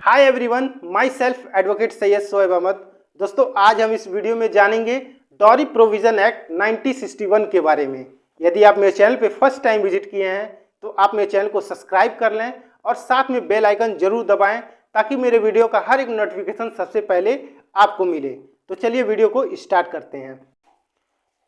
Hi everyone, my self advocate Syed Shoaib Ahmad. दोस्तों, आज हम इस वीडियो में जानेंगे डॉरी प्रोविजन एक्ट 1961 के बारे में। यदि आप मेरे चैनल पे फर्स्ट टाइम विजिट किए हैं तो आप मेरे चैनल को सब्सक्राइब कर लें और साथ में बेल आइकन जरूर दबाएं ताकि मेरे वीडियो का हर एक नोटिफिकेशन सबसे पहले आपको मिले। तो चलिए वीडियो को स्टार्ट करते हैं।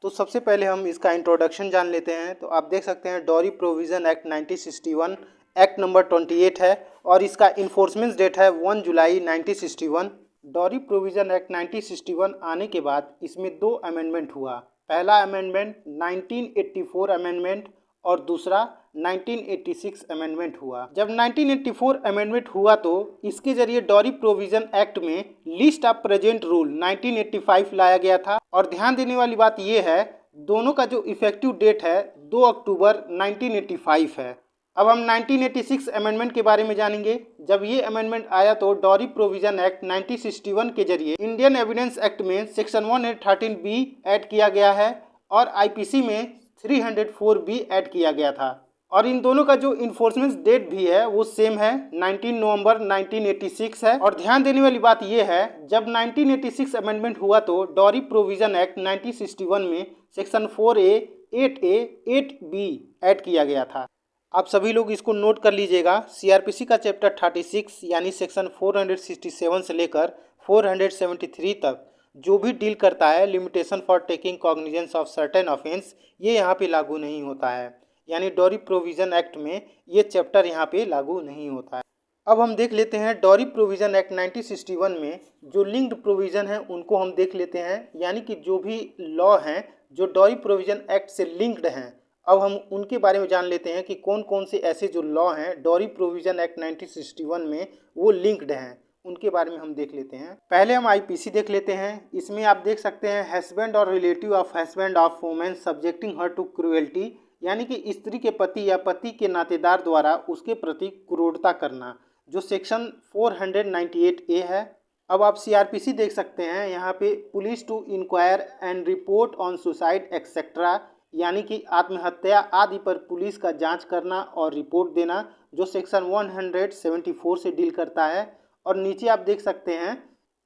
तो सबसे पहले हम इसका इंट्रोडक्शन जान लेते हैं। तो आप देख सकते हैं dowry provision act 1961 act number 28 है और इसका इन्फोर्समेंट डेट है 1 जुलाई 1961। डॉरी प्रोविजन एक्ट 1961 आने के बाद इसमें दो अमेंडमेंट हुआ। पहला अमेंडमेंट 1984 अमेंडमेंट और दूसरा 1986 अमेंडमेंट हुआ। जब 1984 अमेंडमेंट हुआ तो इसके जरिए डॉरी प्रोविजन एक्ट में लिस्ट ऑफ प्रेजेंट रूल 1985 लाया गया था। और ध्यान देने वाली बात यह है, दोनों का जो इफेक्टिव डेट है 2 अक्टूबर 1985 है। अब हम 1986 अमेंडमेंट के बारे में जानेंगे। जब ये अमेंडमेंट आया तो डॉरी प्रोविजन एक्ट 1961 के जरिए इंडियन एविडेंस एक्ट में सेक्शन 113B ऐड किया गया है और आईपीसी में 304B ऐड किया गया था। और इन दोनों का जो इन्फोर्समेंट डेट भी है वो सेम है, 19 नवंबर 1986 है। और ध्यान देने वाली बात यह है, जब 1986 अमेंडमेंट हुआ तो डॉरी प्रोविजन एक्ट 1961 में section 4A, 8A, 8B add किया गया था। आप सभी लोग इसको नोट कर लीजिएगा। सीआरपीसी का चैप्टर 36 यानी सेक्शन 467 से लेकर 473 तक जो भी डील करता है limitation for taking cognizance of certain offence, ये यहाँ पे लागू नहीं होता है। यानी डॉरी प्रोविजन एक्ट में ये चैप्टर यहाँ पे लागू नहीं होता है। अब हम देख लेते हैं डॉरी प्रोविजन एक्ट 1961 में जो लिंक्ड प्रोविज़न हैं उनको हम देख लेते हैं। यानी कि जो भी लॉ हैं जो डॉरी प्रोविजन एक्ट से लिंक्ड हैं, अब हम उनके बारे में जान लेते हैं कि कौन कौन से ऐसे जो लॉ हैं डॉरी प्रोविजन एक्ट 1961 में वो लिंक्ड हैं, उनके बारे में हम देख लेते हैं। पहले हम आईपीसी देख लेते हैं। इसमें आप देख सकते हैं हस्बैंड और relative of husband of women subjecting her to cruelty, यानी कि स्त्री के पति या पति के नातेदार द्वारा उसके प्रति क्रूरता करना, जो सेक्शन 498A है। अब आप सीआरपीसी देख सकते हैं, यहाँ पे police to inquire and report on suicide etcetera, यानी कि आत्महत्या आदि पर पुलिस का जांच करना और रिपोर्ट देना, जो सेक्शन 174 से डील करता है। और नीचे आप देख सकते हैं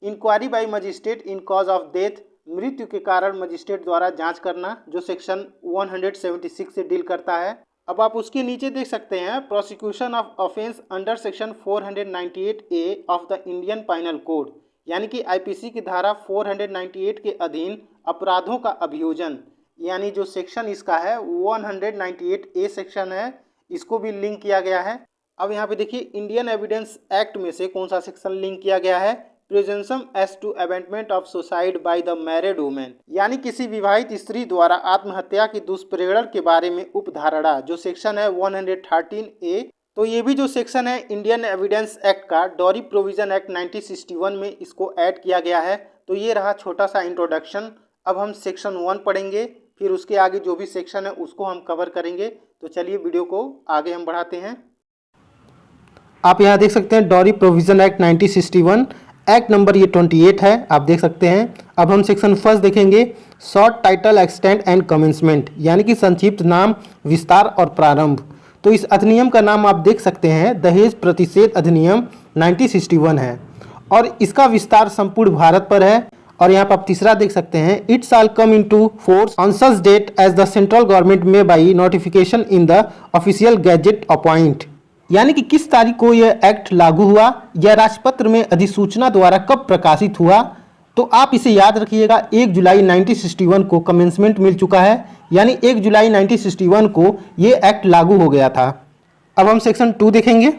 inquiry by magistrate in cause of death, मृत्यु के कारण मजिस्ट्रेट द्वारा जांच करना, जो सेक्शन 176 से डील करता है। अब आप उसके नीचे देख सकते हैं prosecution of offence under section 498A of the Indian pineal code, यानी कि आईपीसी की धारा 498 के अधीन अपराधों का अभियोजन, यानी जो सेक्शन इसका है 198A सेक्शन है, इसको भी लिंक किया गया है। अब यहाँ पे देखिए इंडियन एविडेंस एक्ट में से कौन सा सेक्शन लिंक किया गया है, presumption as to abetment of suicide by the married women, यानी किसी विवाहित स्त्री द्वारा आत्महत्या की दुष्प्रेरण के बारे में उपधारणा, जो सेक्शन है 113A। तो ये भी जो सेक्शन है इंडियन एविडेंस एक्ट का डॉरी प्रोविजन एक्ट 1961 में इसको ऐड किया गया है। तो ये रहा छोटा सा इंट्रोडक्शन। अब हम सेक्शन 1 पढ़ेंगे, फिर उसके आगे जो भी सेक्शन है उसको हम कवर करेंगे। तो चलिए वीडियो को आगे हम बढ़ाते हैं। आप यहाँ देख सकते हैं dowry provision act 1961 act number ये 28 है, आप देख सकते हैं। अब हम सेक्शन 1 देखेंगे, short title extent and commencement, यानी कि संक्षिप्त नाम, विस्तार और प्रारंभ। तो इस अधिनियम का नाम आप देख सकते हैं दहेज प्रतिषेध अधिनियम 1961 है और इसका विस्तार संपूर्ण भारत पर है। और यहाँ पर आप तीसरा देख सकते हैं, it shall come into force on such date as the central government में by notification in the official gazette appoint, यानी कि किस तारीख को यह एक्ट लागू हुआ या राजपत्र में अधिसूचना द्वारा कब प्रकाशित हुआ। तो आप इसे याद रखिएगा, 1 जुलाई 1961 को कमेंसमेंट मिल चुका है, यानी 1 जुलाई 1961 को ये एक्ट लागू हो गया था। अब हम सेक्शन 2 देखेंगे,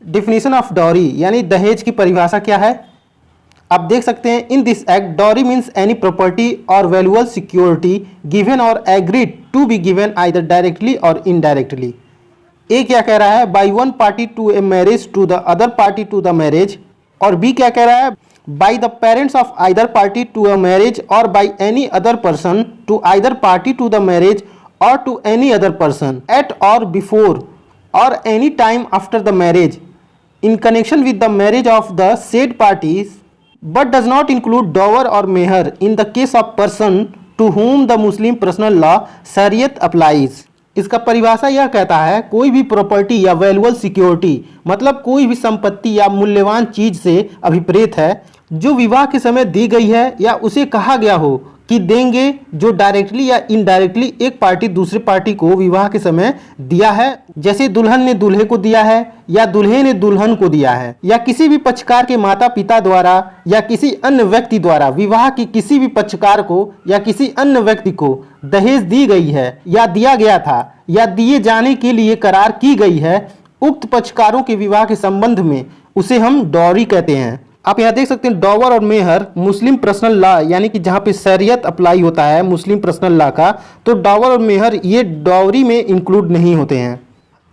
डिफिनीशन ऑफ डॉरी, यानी दहेज की परिभाषा क्या है। आप देख सकते हैं, in this act dowry means any property or valuable security given or agreed to be given either directly or indirectly. A क्या कह रहा है, by one party to a marriage to the other party to the marriage. और B क्या कह रहा है, by the parents of either party to a marriage or by any other person to either party to the marriage or to any other person at और before और any time after the marriage in connection with the marriage of the said parties, but does not include dower or meher in the case of person to whom the Muslim personal law Shariat applies। इसका परिभाषा यह कहता है कोई भी property या valuable security, मतलब कोई भी संपत्ति या मूल्यवान चीज से अभिप्रेत है जो विवाह के समय दी गई है या उसे कहा गया हो कि देंगे, जो डायरेक्टली या इनडायरेक्टली एक पार्टी दूसरे पार्टी को विवाह के समय दिया है, जैसे दुल्हन ने दूल्हे को दिया है या दूल्हे ने दुल्हन को दिया है, या किसी भी पक्षकार के माता पिता द्वारा या किसी अन्य व्यक्ति द्वारा विवाह की किसी भी पक्षकार को या किसी अन्य व्यक्ति को दहेज दी गई है या दिया गया था या दिए जाने के लिए करार की गई है उक्त पक्षकारों के विवाह के संबंध में, उसे हम डॉरी कहते हैं। आप यहाँ देख सकते हैं डॉवर और मेहर मुस्लिम पर्सनल लॉ, यानी कि जहाँ पे शरीयत अप्लाई होता है मुस्लिम पर्सनल लॉ का, तो डॉवर और मेहर ये डॉवरी में इंक्लूड नहीं होते हैं।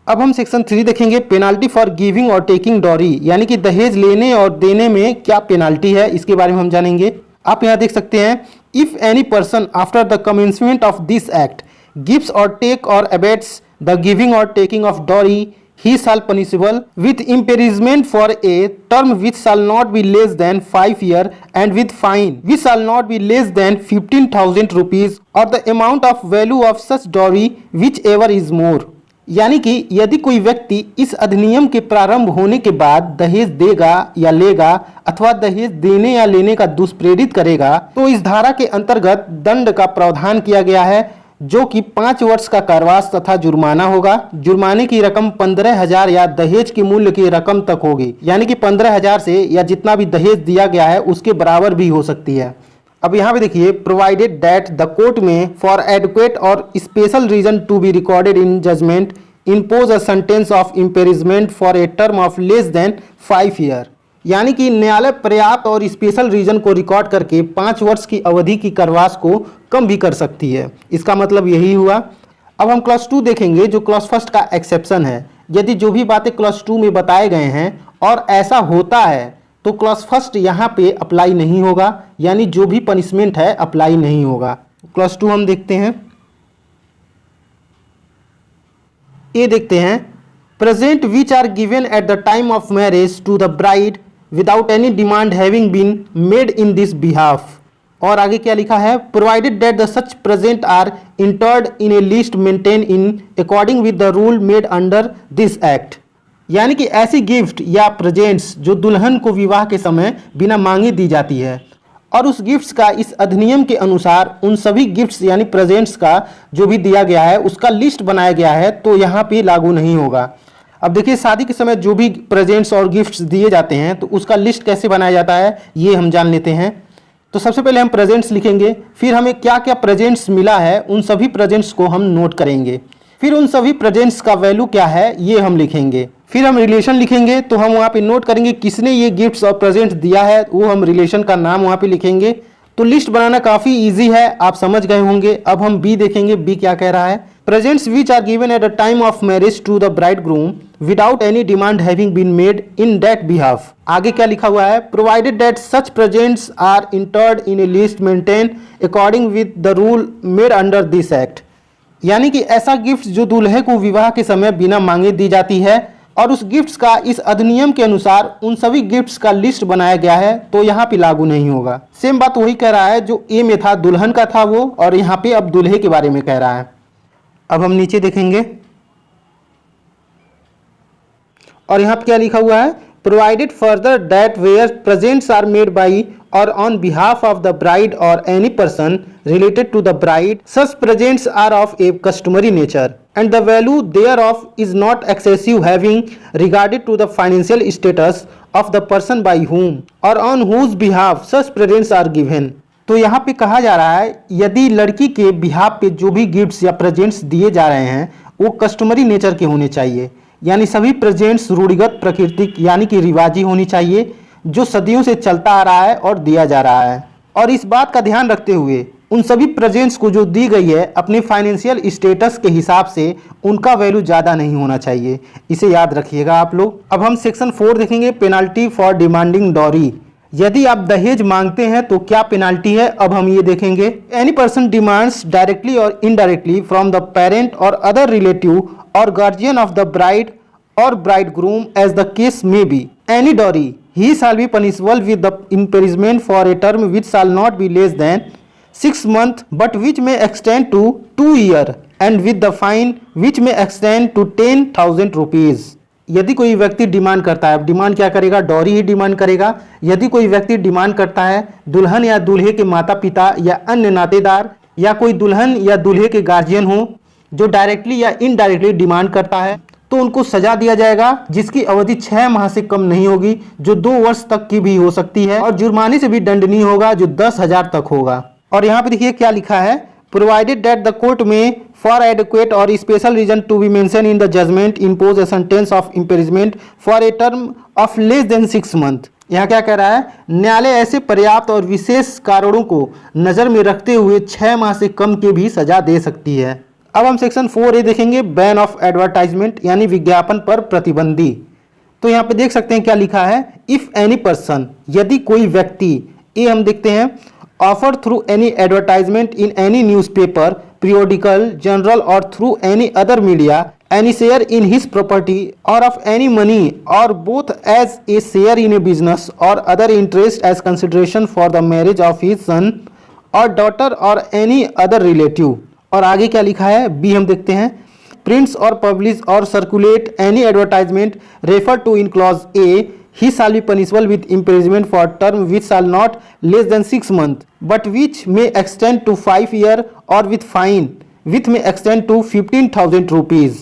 अब हम सेक्शन 3 देखेंगे, penalty for giving or taking dowry, यानी कि दहेज लेने और देने में क्या पेनाल्टी है, इसके बारे में हम जानेंगे। आप यहाँ देख सकते हैं, if any person after the commencement of this act gives or take or abets the giving or taking of dowry, he shall punishable with imprisonment for a term which shall not be less than 5 years and with fine which shall not be less than 15,000 rupees or the amount of value of such dowry whichever is more। यानी कि यदि कोई व्यक्ति इस अधिनियम के प्रारंभ होने के बाद दहेज देगा या लेगा अथवा दहेज देने या लेने का दुष्प्रेरित करेगा तो इस धारा के अंतर्गत दंड का प्रावधान किया गया है, जो कि 5 वर्ष का कारावास तथा जुर्माना होगा। जुर्माने की रकम 15,000 या दहेज के मूल्य की रकम तक होगी, यानी कि 15,000 से या जितना भी दहेज दिया गया है उसके बराबर भी हो सकती है। अब यहाँ पे देखिए, provided that the court may for adequate और special reason to be recorded in judgment impose a sentence of imprisonment for a term of less than 5 year, यानी कि न्यायालय पर्याप्त और स्पेशल रीजन को रिकॉर्ड करके 5 वर्ष की अवधि की कारावास को कम भी कर सकती है। इसका मतलब यही हुआ। अब हम क्लास 2 देखेंगे, जो क्लास 1 का एक्सेप्शन है। यदि जो भी बातें क्लास 2 में बताए गए हैं और ऐसा होता है तो क्लास 1 यहाँ पे अप्लाई नहीं होगा, यानी जो भी पनिशमेंट है अप्लाई नहीं होगा। क्लास 2 हम देखते हैं, ये देखते हैं, present which are given at the time of marriage to the bride without any demand having been made in this behalf. और आगे क्या लिखा है, provided that the such present are entered in a list maintain in according with the rule made under this act, यानी कि ऐसी gift या presents जो दुल्हन को विवाह के समय बिना मांगे दी जाती है और उस गिफ्ट्स का इस अधिनियम के अनुसार उन सभी गिफ्ट्स यानी प्रेजेंट्स का जो भी दिया गया है उसका लिस्ट बनाया गया है, तो यहाँ पे लागू नहीं होगा। अब देखिए, शादी के समय जो भी प्रेजेंट्स और गिफ्ट्स दिए जाते हैं तो उसका लिस्ट कैसे बनाया जाता है ये हम जान लेते हैं। तो सबसे पहले हम प्रेजेंट्स लिखेंगे, फिर हमें क्या क्या प्रेजेंट्स मिला है उन सभी प्रेजेंट्स को हम नोट करेंगे, फिर उन सभी प्रेजेंट्स का वैल्यू क्या है ये हम लिखेंगे, फिर हम रिलेशन लिखेंगे, तो हम वहाँ पे नोट करेंगे किसने ये गिफ्ट्स और प्रेजेंट्स दिया है, वो हम रिलेशन का नाम वहाँ पे लिखेंगे। तो लिस्ट बनाना काफ़ी इजी है, आप समझ गए होंगे। अब हम बी देखेंगे, बी क्या कह रहा है, presents which are given at the time of marriage to the bride groom without any demand having been made in that behalf. आगे क्या लिखा हुआ है, provided that such presents are entered in a list maintain according with the rule made under this act, यानी कि ऐसा gift जो दूल्हे को विवाह के समय बिना मांगे दी जाती है और उस गिफ्ट्स का इस अधिनियम के अनुसार उन सभी गिफ्ट्स का लिस्ट बनाया गया है, तो यहाँ पे लागू नहीं होगा। सेम बात वही कह रहा है जो ए में था, दुल्हन का था वो, और यहाँ पे अब दूल्हे के बारे में कह रहा है। अब हम नीचे देखेंगे और यहाँ पे क्या लिखा हुआ है, provided further that where presents are made by or on behalf of the bride or any person related to the bride, such presents are of a customary nature and the value thereof is not excessive having regarded to the financial status of the person by whom or on whose behalf such presents are given। तो यहाँ पे कहा जा रहा है यदि लड़की के बिहाफ पे जो भी गिफ्ट्स या प्रेजेंट्स दिए जा रहे हैं वो कस्टमरी नेचर के होने चाहिए, यानी सभी प्रेजेंट्स रूढ़िगत प्राकृतिक यानी कि रिवाजी होनी चाहिए जो सदियों से चलता आ रहा है और दिया जा रहा है। और इस बात का ध्यान रखते हुए उन सभी प्रेजेंट्स को जो दी गई है अपने फाइनेंशियल स्टेटस के हिसाब से उनका वैल्यू ज़्यादा नहीं होना चाहिए, इसे याद रखिएगा आप लोग। अब हम सेक्शन 4 देखेंगे, पेनाल्टी फॉर डिमांडिंग डॉरी। यदि आप दहेज मांगते हैं तो क्या पेनाल्टी है, अब हम ये देखेंगे। Any person demands directly or indirectly from the parent or other relative or guardian of the bride or bride groom as the case may be any dowry, he shall be punishable with the imprisonment for a term which shall not be less than 6 months but which may extend to 2 years and with the fine which में extend to 10,000 rupees. यदि कोई व्यक्ति demand करता है, demand क्या करेगा, dowry ही demand करेगा। यदि कोई व्यक्ति डिमांड करता है दुल्हन या दूल्हे के माता पिता या अन्य नातेदार या कोई दुल्हन या दूल्हे के गार्जियन हो जो डायरेक्टली या इनडायरेक्टली डिमांड करता है, तो उनको सजा दिया जाएगा जिसकी अवधि 6 माह से कम नहीं होगी, जो 2 वर्ष तक की भी हो सकती है, और जुर्माने से भी दंडनीय होगा जो 10,000 तक होगा। और यहाँ पे देखिए क्या लिखा है, provided that the court may for adequate or special reason to be mention in the judgment impose a sentence of imprisonment for a term of less than 6 month. यहाँ क्या कह रहा है, न्यायालय ऐसे पर्याप्त और विशेष कारणों को नजर में रखते हुए 6 माह से कम के भी सजा दे सकती है। अब हम सेक्शन 4A देखेंगे, बैन ऑफ एडवर्टाइजमेंट यानी विज्ञापन पर प्रतिबंधी। तो यहाँ पे देख सकते हैं क्या लिखा है, इफ एनी पर्सन, यदि कोई व्यक्ति, ये हम देखते हैं, offer through any advertisement in any newspaper, periodical, journal or through any other media, any share in his property or of any money or both as a share in a business or other interest as consideration for the marriage of his son or daughter or any other relative। और आगे क्या लिखा है, B हम देखते हैं, prints or publish or circulate any advertisement referred to in clause A, he shall be punishable with imprisonment for term which shall not less than 6 months, but which may extend to 5 years or with fine which may extend to 15,000 rupees।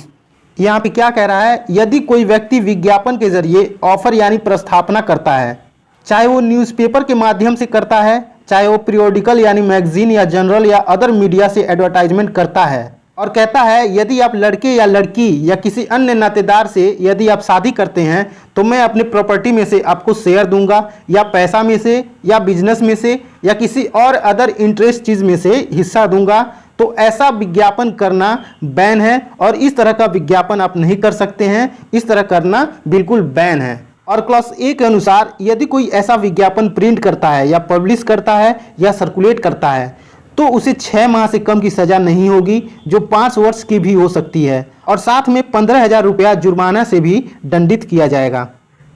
यहाँ पे क्या कह रहा है, यदि कोई व्यक्ति विज्ञापन के जरिए ऑफर यानी प्रस्थापना करता है, चाहे वो न्यूज़पेपर के माध्यम से करता है, चाहे वो पीरियोडिकल यानी मैगजीन या जर्नल या अदर मीडिया से एडवर्टाइजमेंट करता है, और कहता है यदि आप लड़के या लड़की या किसी अन्य नातेदार से यदि आप शादी करते हैं तो मैं अपने प्रॉपर्टी में से आपको शेयर दूंगा, या पैसा में से, या बिजनेस में से, या किसी और अदर इंटरेस्ट चीज़ में से हिस्सा दूंगा, तो ऐसा विज्ञापन करना बैन है और इस तरह का विज्ञापन आप नहीं कर सकते हैं। इस तरह करना बिल्कुल बैन है। और क्लास A के अनुसार यदि कोई ऐसा विज्ञापन प्रिंट करता है या पब्लिश करता है या सर्कुलेट करता है तो उसे 6 माह से कम की सजा नहीं होगी, जो 5 वर्ष की भी हो सकती है, और साथ में 15,000 रुपया जुर्माना से भी दंडित किया जाएगा।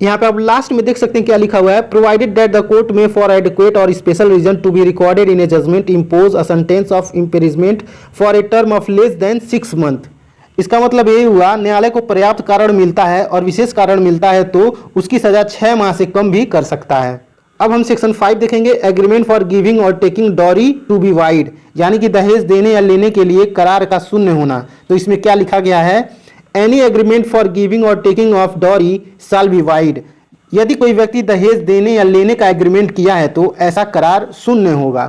यहाँ पे आप लास्ट में देख सकते हैं क्या लिखा हुआ है, provided that the court may for adequate or special reason to be recorded in a judgment impose a sentence of imprisonment for a term of less than 6 month. इसका मतलब ये हुआ, न्यायालय को पर्याप्त कारण मिलता है और विशेष कारण मिलता है तो उसकी सजा 6 माह से कम भी कर सकता है। अब हम सेक्शन 5 देखेंगे, agreement for giving or taking dowry to be void, यानी कि दहेज देने या लेने के लिए करार का शून्य होना। तो इसमें क्या लिखा गया है, any agreement for giving or taking of dowry shall be void. यदि कोई व्यक्ति दहेज देने या लेने का एग्रीमेंट किया है तो ऐसा करार शून्य होगा।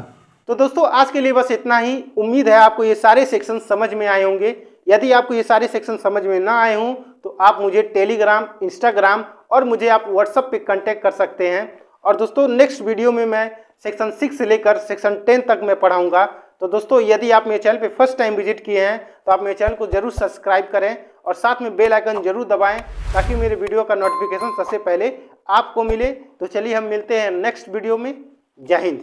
तो दोस्तों आज के लिए बस इतना ही। उम्मीद है आपको ये सारे सेक्शन समझ में आए होंगे। यदि आपको ये सारे सेक्शन समझ में ना आए हों तो आप मुझे टेलीग्राम, इंस्टाग्राम और मुझे आप व्हाट्सएप पे कांटेक्ट कर सकते हैं। और दोस्तों नेक्स्ट वीडियो में मैं सेक्शन 6 से लेकर सेक्शन 10 तक मैं पढ़ाऊंगा। तो दोस्तों यदि आप मेरे चैनल पे फर्स्ट टाइम विजिट किए हैं तो आप मेरे चैनल को जरूर सब्सक्राइब करें और साथ में बेल आइकन जरूर दबाएं ताकि मेरे वीडियो का नोटिफिकेशन सबसे पहले आपको मिले। तो चलिए हम मिलते हैं नेक्स्ट वीडियो में। जय हिंद।